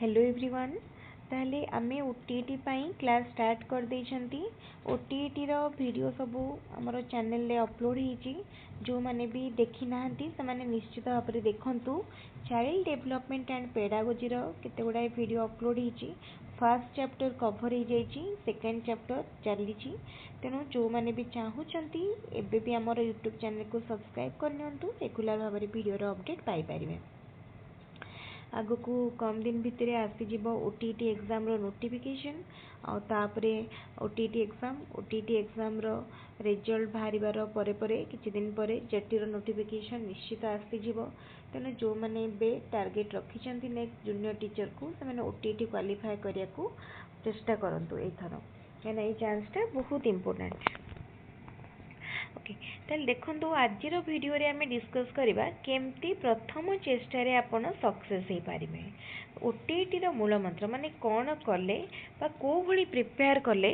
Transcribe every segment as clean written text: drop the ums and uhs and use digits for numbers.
Hello everyone ताहले आमे OTET पाई class start कर देइछंती। ओटीईटी रो वीडियो सबू हमर चैनल रे अपलोड हिची। जो माने भी देखि नाहंती से माने निश्चित भाव में देखंतु। चाइल्ड डेवलपमेंट एंड पेडागोजी रो केते गुडा वीडियो अपलोड हिची। फर्स्ट चैप्टर कवर हो जाइए, सेकेंड चैप्टर चली। तेणु जो मैंने भी चाहूँगी एबे भी आमर यूट्यूब चैनल को सब्सक्राइब करनियंतु, रेगुलर भाव में वीडियो अपडेट पाई परिबे। आगु को कम दिन भितर आसीज ओटीईटी एग्जाम रो नोटिफिकेशन आउे ओटीईटी एग्जाम रो रिजल्ट बाहर परे किछि दिन पर जेटी रो नोटिफिकेशन निश्चित आसीज। तेणु जो मैंने बे टार्गेट रखिछंती नेक्स्ट जूनियर टीचर को से मैंने ओटीईटी क्वालिफाई करिया को चेष्टा करंतु एथर, कहना ये चांसटा बहुत इंपोर्टेंट। ओके ताल देखंतु आज वीडियो रे आमे डिस्कस करबा केमती प्रथम चेष्टा रे आपण सक्सेस हे पारिबे। ओटीईटी रो मूल मंत्र माने कोन कले बा को भली प्रिपेयर कले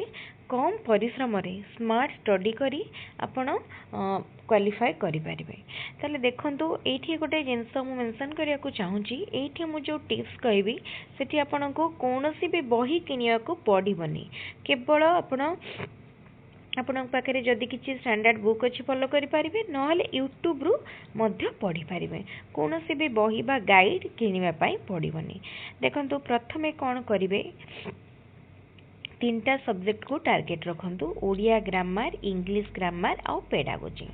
कम परिश्रम रे स्मार्ट स्टडी करी आपण क्वालिफाई करि पारिबे। ताले देखंतु एठी गोटे जिंस मु मेंशन करिया को चाहूची। एठी मु जो टिप्स कहबी सेठी आपण को कोनोसी भी बही किनिया को पड़िबनी, केवल आपण पाखे जदि किसी स्टैंडर्ड बुक अच्छी फॉलो करें नहले यूट्यूब रु मध्य पढ़ी पारे। कौन सी भी बही बा गाइड किनिबाई पड़ोनी। देखंतु प्रथमे कौन करेंगे, तीनटा सब्जेक्ट को टार्गेट रखंतु, ओडिया ग्रामर, इंग्लिश ग्रामर आउ पेडागोजी।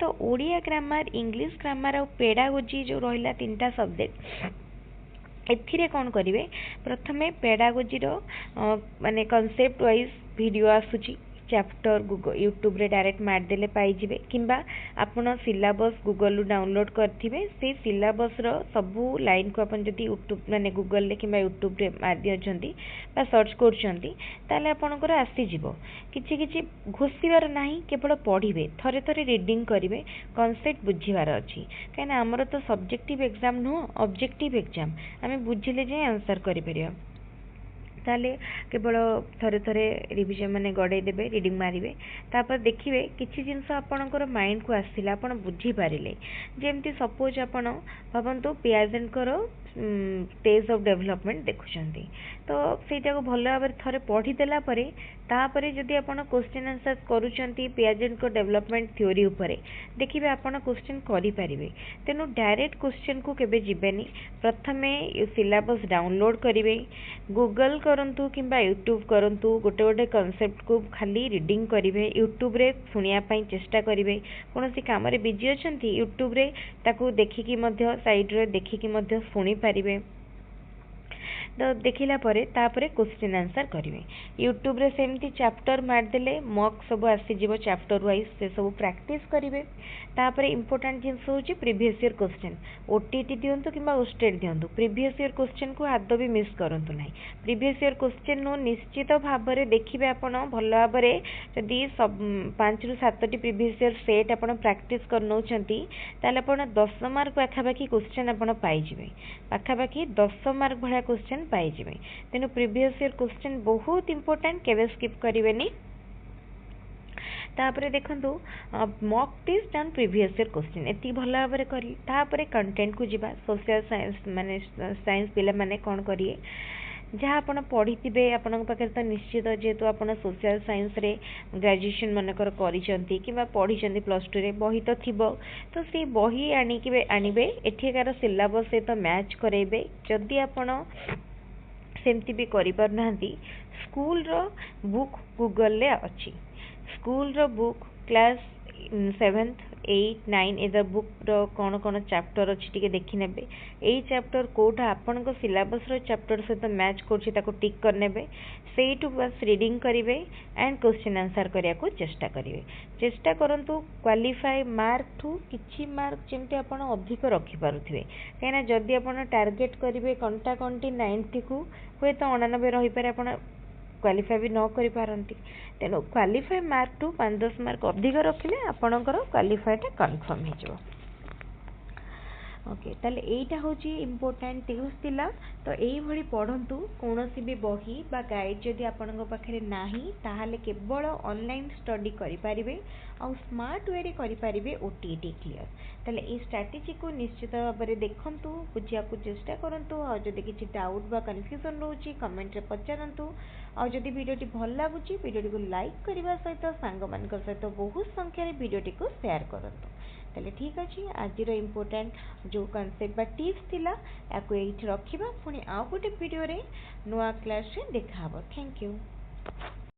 तो ओडिया ग्रामर, इंग्लिश ग्रामर आउ पेडागोजी जो रहिला तीनटा सब्जेक्ट एथिरे कौन करेंगे, प्रथमे पेडागोजी रो माने कॉन्सेप्ट वाइज वीडियो आसुची। चैप्टर गूगल यूट्यूब रे डायरेक्ट मार देले पाई जिवे, किंबा आपण सिलेबस गूगल डाउनलोड करथिबे। से सिलेबस रो सबु लाइन को आपण जदी यूट्यूब माने गूगल ले किंबा यूट्यूब रे मार दियछंती बा सर्च करछंती ताले आपणकर आसी जिवो। किछि किछि घोषिबार नाही, केवल पढ़िबे, थरे थरे रीडिंग करिवे, कांसेप्ट बुझिबार अछि। काना हमर तो subjective exam no objective exam, आमे बुझिले जे आंसर करि परिया। ताले केवल थरे थरे रिविजन माने गड़े देबे, रीडिंग मारिबे, तापर देखिबे किछि जिंस आपणकर माइंड को आसिला, आपण बुझी पारिले। जेमति सपोज आपण भाबंतु पियाजेंट करो स्टेज ऑफ डेवलपमेंट देखुछंती, तो सेटा को भलो भाबरे थरे पढ़ी देला परे तापरे जदि आपण क्वेश्चन आंसर करूछंती पियाजेंट को डेवलपमेंट थ्योरी उपरे देखिबे आपण क्वेश्चन करि पारिबे। तेनु डायरेक्ट क्वेश्चन को केबे जिबेनी, प्रथमे सिलेबस डाउनलोड करिवे, गूगल करंतु किंबा यूट्यूब करंतु, गोटे गोटे कांसेप्ट को खाली रीडिंग करिवे, यूट्यूब रे सुनिया पई चेष्टा करिवे। कोनोसी काम रे बिजी अछंती यूट्यूब रे ताकू देखिकी मध्य साइड रे देखिकी मध्य सुनी पारिबे। तो देखिला परे तापरे क्वेश्चन आंसर करिवे। यूट्यूब रे सेमती चैप्टर मार देले मॉक सब आसी जिवो चैप्टर वाइज, से सब प्रैक्टिस करिवे। तापरे इंपोर्टेंट जिंस होची प्रीवियस ईयर क्वेश्चन, ओटीटी दियंतु किंबा ओस्टेट दियंतु, प्रीवियस ईयर क्वेश्चन को आदौ भी मिस करंतु नाही। प्रीवियस ईयर क्वेश्चन नो निश्चित भाव में देखिबे आपण भल भाव में जदि 5 रु 7 प्रीवियस ईयर सेट आपण प्रैक्टिस कर नउछंती ताले आपण 10 मार्क पाखापाखी क्वेश्चन आपण पाई जिवे, पाखापाखी 10 मार्क भलिया क्वेश्चन पाई जिवे। तेनु प्रीवियस ईयर क्वेश्चन बहुत इंपोर्टेंट, केबे स्किप करिवेनी। तापरे देखंतु mock test and previous year question एति भला भाबरे करी। तापरे कंटेंट को जिबा, सोशल साइंस माने साइंस पिला माने कोन करिए, जहाँ आपण पढ़ी आपण पाखे तो निश्चित जेहेतु आपण सोशल साइंस रे ग्रेजुएशन मनकर करिसंती किंबा पढ़ी +2 रे बही तो थिबो, तो से बही आनिबे एठिकार सिलेबस सहित मैच करेबे। जदि आपण सेमती भी करि पार नाहंती, स्कूल रो बुक गूगल ले अछि। स्कूल रो बुक क्लास 7th 8 9 एदा बुक रो कोन कोन चैप्टर अछि टिके देखि नेबे। एई चैप्टर कोठा आपन को सिलेबस रो चैप्टर सहित मैच करछि ताको टिक कर नेबे, सेइटु बस रीडिंग करिवे एंड क्वेश्चन आंसर करिया को चेष्टा करिवे। चेष्टा करंतु क्वालिफाई मार्क ठू किछि मार्क जेमते आपन अधिक रखि पारुथिबे, काहेना जदि आपन टार्गेट करिवे कंटा कंटी 90 को होय तो 89 रहि पारे, आपन क्वालिफाई भी न करि पारंती। तेनो क्वालिफाई मार्क टू 5-10 मार्क अधिक रखिले आपणकर क्वालिफाईटा कन्फर्म हो। ओके ताले एटा होची इम्पोर्टेंट टिप्स थिला तो एई भली पढंतु कोनोसी भी बही बा गाइड जदि आपनक पाखरे नाही ताहाले केवल ऑनलाइन स्टडी करि परिबे आ स्मार्ट वे रे करि परिबे ओटीटी क्लियर ताले ए स्ट्रेटजी को निश्चित भाबरे देखंतु बुझिया को चेष्टा करंतु आ जदि किछि डाउट बा कंफ्यूजन रहउची कमेंट रे पचारंतु आ जदि वीडियोटी भल लागुची वीडियोटी को लाइक करबा सहित सांग मानक सहित बहुत संख्या रे वीडियोटी को शेयर करंतु ताले ठीक अछि आज रो इम्पोर्टेंट जो कॉन्सेप्ट बा टिप्स थिला याको एठी रखिबा पुनी आ गोटे वीडियो रे नुवा क्लास रे देखा हबो थैंक यू।